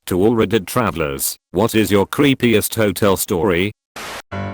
To all Reddit travelers, what is your creepiest hotel story?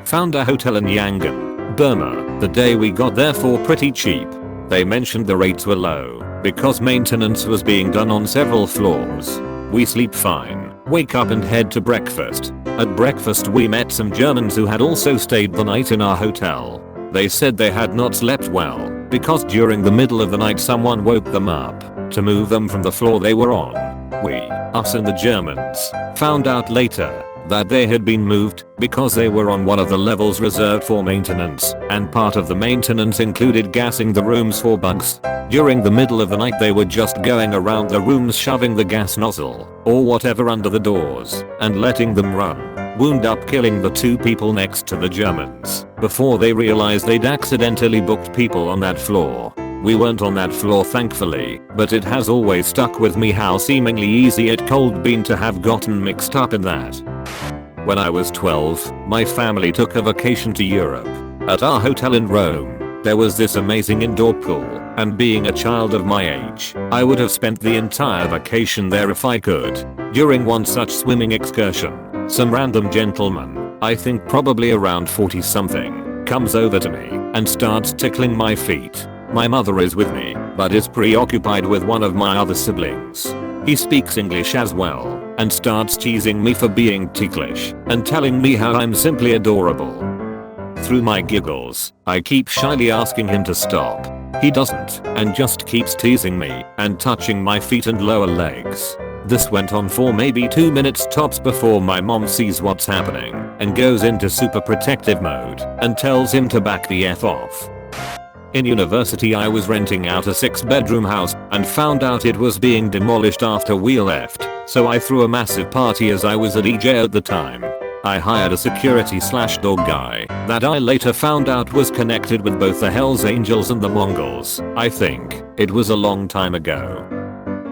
Found a hotel in Yangon, Burma, the day we got there for pretty cheap. They mentioned the rates were low because maintenance was being done on several floors. We sleep fine, wake up and head to breakfast. At breakfast we met some Germans who had also stayed the night in our hotel. They said they had not slept well because during the middle of the night someone woke them up to move them from the floor they were on. We, us and the Germans, found out later that they had been moved because they were on one of the levels reserved for maintenance, and part of the maintenance included gassing the rooms for bugs. During the middle of the night they were just going around the rooms shoving the gas nozzle or whatever under the doors and letting them run, wound up killing the two people next to the Germans before they realized they'd accidentally booked people on that floor. We weren't on that floor thankfully, but it has always stuck with me how seemingly easy it could been to have gotten mixed up in that. When I was 12, my family took a vacation to Europe. At our hotel in Rome, there was this amazing indoor pool, and being a child of my age, I would have spent the entire vacation there if I could. During one such swimming excursion, some random gentleman, I think probably around 40 something, comes over to me and starts tickling my feet. My mother is with me, but is preoccupied with one of my other siblings. He speaks English as well, and starts teasing me for being ticklish, and telling me how I'm simply adorable. Through my giggles, I keep shyly asking him to stop. He doesn't, and just keeps teasing me, and touching my feet and lower legs. This went on for maybe 2 minutes tops before my mom sees what's happening, and goes into super protective mode, and tells him to back the F off. In university I was renting out a 6-bedroom house and found out it was being demolished after we left, so I threw a massive party as I was a DJ at the time. I hired a security/dog guy that I later found out was connected with both the Hells Angels and the Mongols. I think it was a long time ago.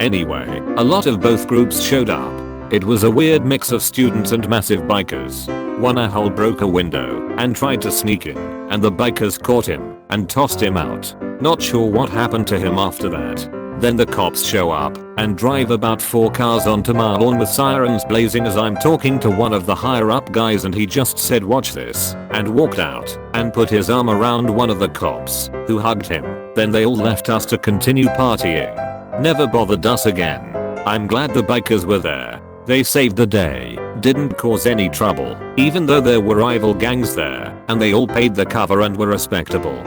Anyway, a lot of both groups showed up. It was a weird mix of students and massive bikers. One asshole broke a window and tried to sneak in, and the bikers caught him and tossed him out. Not sure what happened to him after that. Then the cops show up and drive about 4 cars onto my lawn with sirens blazing as I'm talking to one of the higher up guys, and he just said watch this and walked out and put his arm around one of the cops, who hugged him. Then they all left us to continue partying. Never bothered us again. I'm glad the bikers were there. They saved the day, didn't cause any trouble, even though there were rival gangs there, and they all paid the cover and were respectable.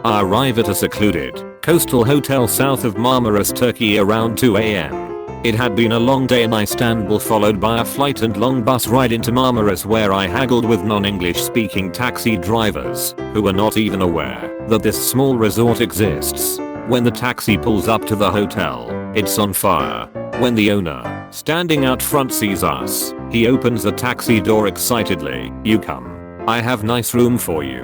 I arrive at a secluded, coastal hotel south of Marmaris, Turkey around 2 AM. It had been a long day in Istanbul followed by a flight and long bus ride into Marmaris, where I haggled with non-English speaking taxi drivers, who were not even aware that this small resort exists. When the taxi pulls up to the hotel, it's on fire. When the owner, standing out front, sees us, he opens the taxi door excitedly. "You come. I have nice room for you."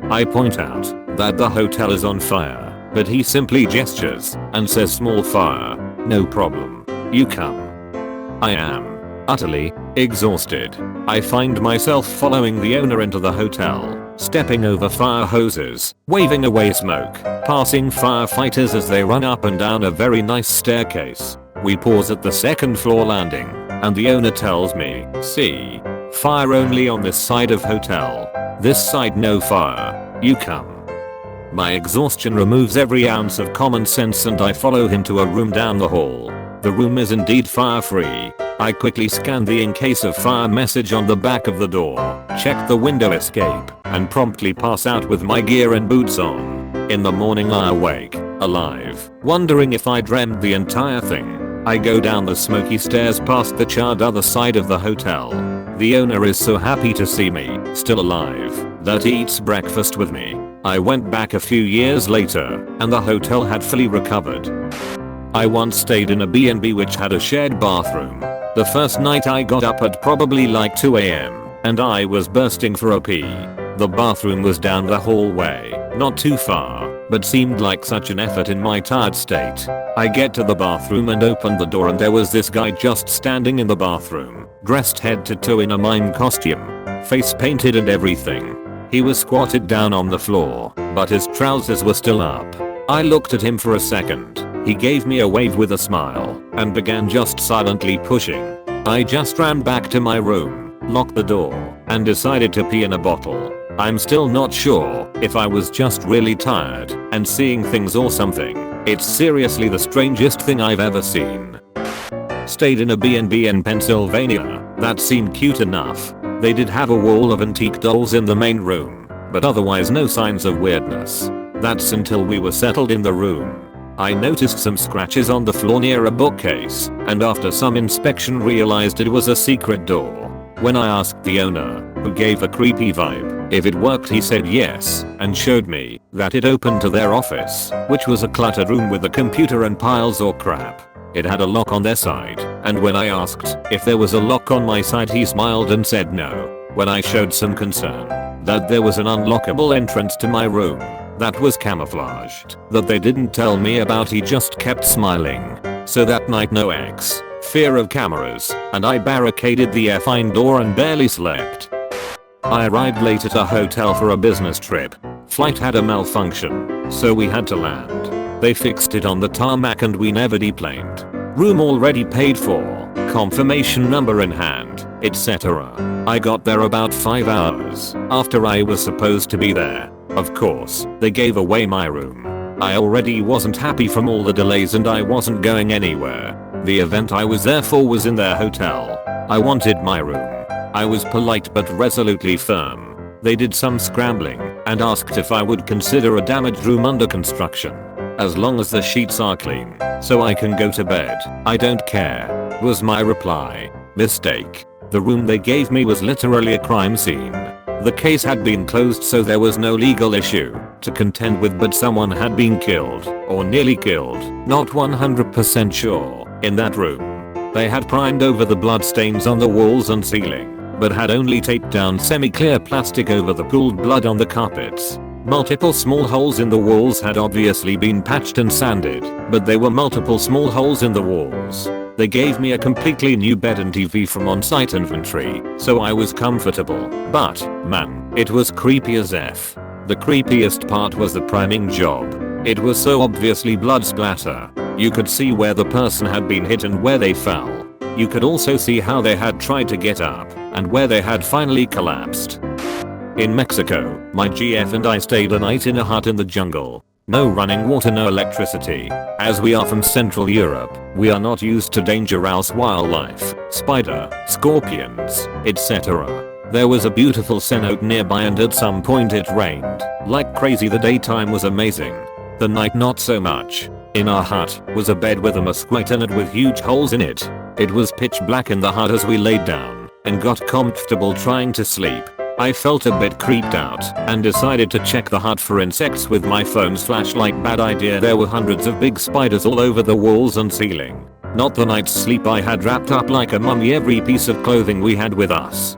I point out that the hotel is on fire, but he simply gestures and says small fire. "No problem. You come." I am utterly exhausted. I find myself following the owner into the hotel, stepping over fire hoses, waving away smoke, passing firefighters as they run up and down a very nice staircase. We pause at the 2nd floor landing, and the owner tells me, "See, fire only on this side of hotel. This side no fire. You come." My exhaustion removes every ounce of common sense, and I follow him to a room down the hall. The room is indeed fire-free. I quickly scan the "in case of fire" message on the back of the door, check the window escape, and promptly pass out with my gear and boots on. In the morning I awake, alive, wondering if I dreamt the entire thing. I go down the smoky stairs past the charred other side of the hotel. The owner is so happy to see me, still alive, that he eats breakfast with me. I went back a few years later, and the hotel had fully recovered. I once stayed in a B&B which had a shared bathroom. The first night I got up at probably like 2 AM, and I was bursting for a pee. The bathroom was down the hallway, not too far, but seemed like such an effort in my tired state. I get to the bathroom and open the door, and there was this guy just standing in the bathroom, dressed head to toe in a mime costume, face painted and everything. He was squatted down on the floor, but his trousers were still up. I looked at him for a second, He gave me a wave with a smile and began just silently pushing. I just ran back to my room, locked the door, and decided to pee in a bottle. I'm still not sure if I was just really tired and seeing things or something. It's seriously the strangest thing I've ever seen. Stayed in a B&B in Pennsylvania. That seemed cute enough. They did have a wall of antique dolls in the main room, but otherwise no signs of weirdness. That's until we were settled in the room. I noticed some scratches on the floor near a bookcase, and after some inspection realized it was a secret door. When I asked the owner, who gave a creepy vibe, if it worked, he said yes, and showed me that it opened to their office, which was a cluttered room with a computer and piles of crap. It had a lock on their side, and when I asked if there was a lock on my side, he smiled and said no. When I showed some concern that there was an unlockable entrance to my room that was camouflaged that they didn't tell me about, he just kept smiling. So that night, no ex, fear of cameras, and I barricaded the effing door and barely slept. I arrived late at a hotel for a business trip. Flight had a malfunction, so we had to land. They fixed it on the tarmac and we never deplaned. Room already paid for, confirmation number in hand, etc. I got there about 5 hours after I was supposed to be there. Of course, they gave away my room. I already wasn't happy from all the delays and I wasn't going anywhere. The event I was there for was in their hotel. I wanted my room. I was polite but resolutely firm. They did some scrambling and asked if I would consider a damaged room under construction. As long as the sheets are clean, so I can go to bed, I don't care, was my reply. Mistake. The room they gave me was literally a crime scene. The case had been closed, so there was no legal issue to contend with, but someone had been killed, or nearly killed, not 100% sure, in that room. They had primed over the bloodstains on the walls and ceiling, but had only taped down semi-clear plastic over the pooled blood on the carpets. Multiple small holes in the walls had obviously been patched and sanded, but there were multiple small holes in the walls. They gave me a completely new bed and TV from on-site inventory, so I was comfortable. But, man, it was creepy as F. The creepiest part was the priming job. It was so obviously blood splatter. You could see where the person had been hit and where they fell. You could also see how they had tried to get up, and where they had finally collapsed. In Mexico, my GF and I stayed a night in a hut in the jungle. No running water, no electricity. As we are from Central Europe, we are not used to dangerous wildlife, spider, scorpions, etc. There was a beautiful cenote nearby and at some point it rained like crazy. The daytime was amazing. The night not so much. In our hut was a bed with a mosquito net with huge holes in it. It was pitch black in the hut as we laid down and got comfortable trying to sleep. I felt a bit creeped out and decided to check the hut for insects with my phone's flashlight. Bad idea. There were hundreds of big spiders all over the walls and ceiling. Not the night's sleep. I had wrapped up like a mummy every piece of clothing we had with us.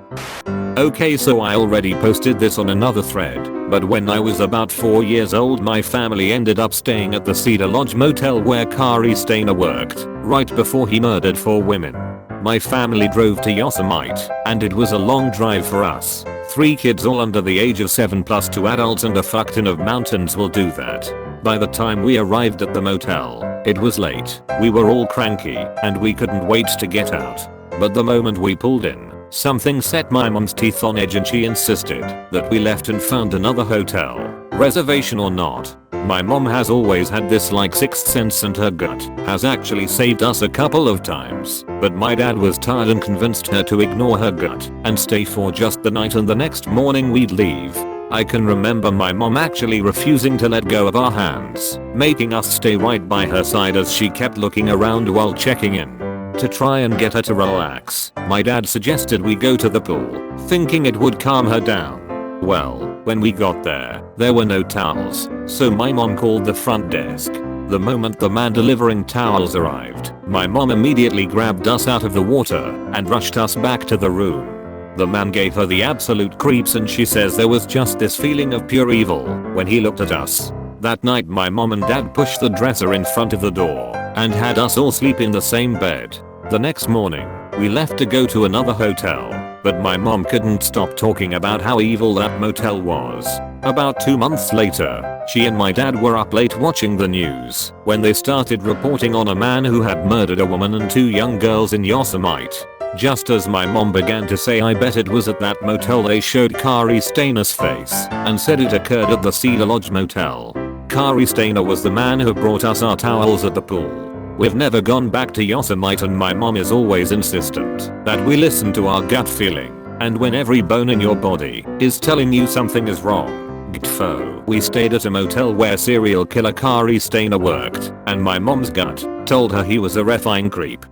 Okay, so I already posted this on another thread, but when I was about 4 years old, my family ended up staying at the Cedar Lodge motel where Kari Stayner worked, right before he murdered 4 women. My family drove to Yosemite, and it was a long drive for us. 3 kids all under the age of 7 plus 2 adults, and a fuck ton of mountains will do that. By the time we arrived at the motel, it was late. We were all cranky, and we couldn't wait to get out. But the moment we pulled in, something set my mom's teeth on edge and she insisted that we left and found another hotel, reservation or not. My mom has always had this like sixth sense, and her gut has actually saved us a couple of times, but my dad was tired and convinced her to ignore her gut and stay for just the night, and the next morning we'd leave. I can remember my mom actually refusing to let go of our hands, making us stay right by her side as she kept looking around while checking in. To try and get her to relax, my dad suggested we go to the pool, thinking it would calm her down. Well, when we got there were no towels, so my mom called the front desk. The moment the man delivering towels arrived, my mom immediately grabbed us out of the water and rushed us back to the room. The man gave her the absolute creeps, and she says there was just this feeling of pure evil when he looked at us. That night my mom and dad pushed the dresser in front of the door and had us all sleep in the same bed. The next morning, we left to go to another hotel, but my mom couldn't stop talking about how evil that motel was. About 2 months later, she and my dad were up late watching the news when they started reporting on a man who had murdered a woman and 2 young girls in Yosemite. Just as my mom began to say I bet it was at that motel, they showed Kari Stainer's face and said it occurred at the Cedar Lodge Motel. Kari Stainer was the man who brought us our towels at the pool. We've never gone back to Yosemite and my mom is always insistent that we listen to our gut feeling and when every bone in your body is telling you something is wrong. Gtfo. We stayed at a motel where serial killer Kari Stainer worked and my mom's gut told her he was a refine creep.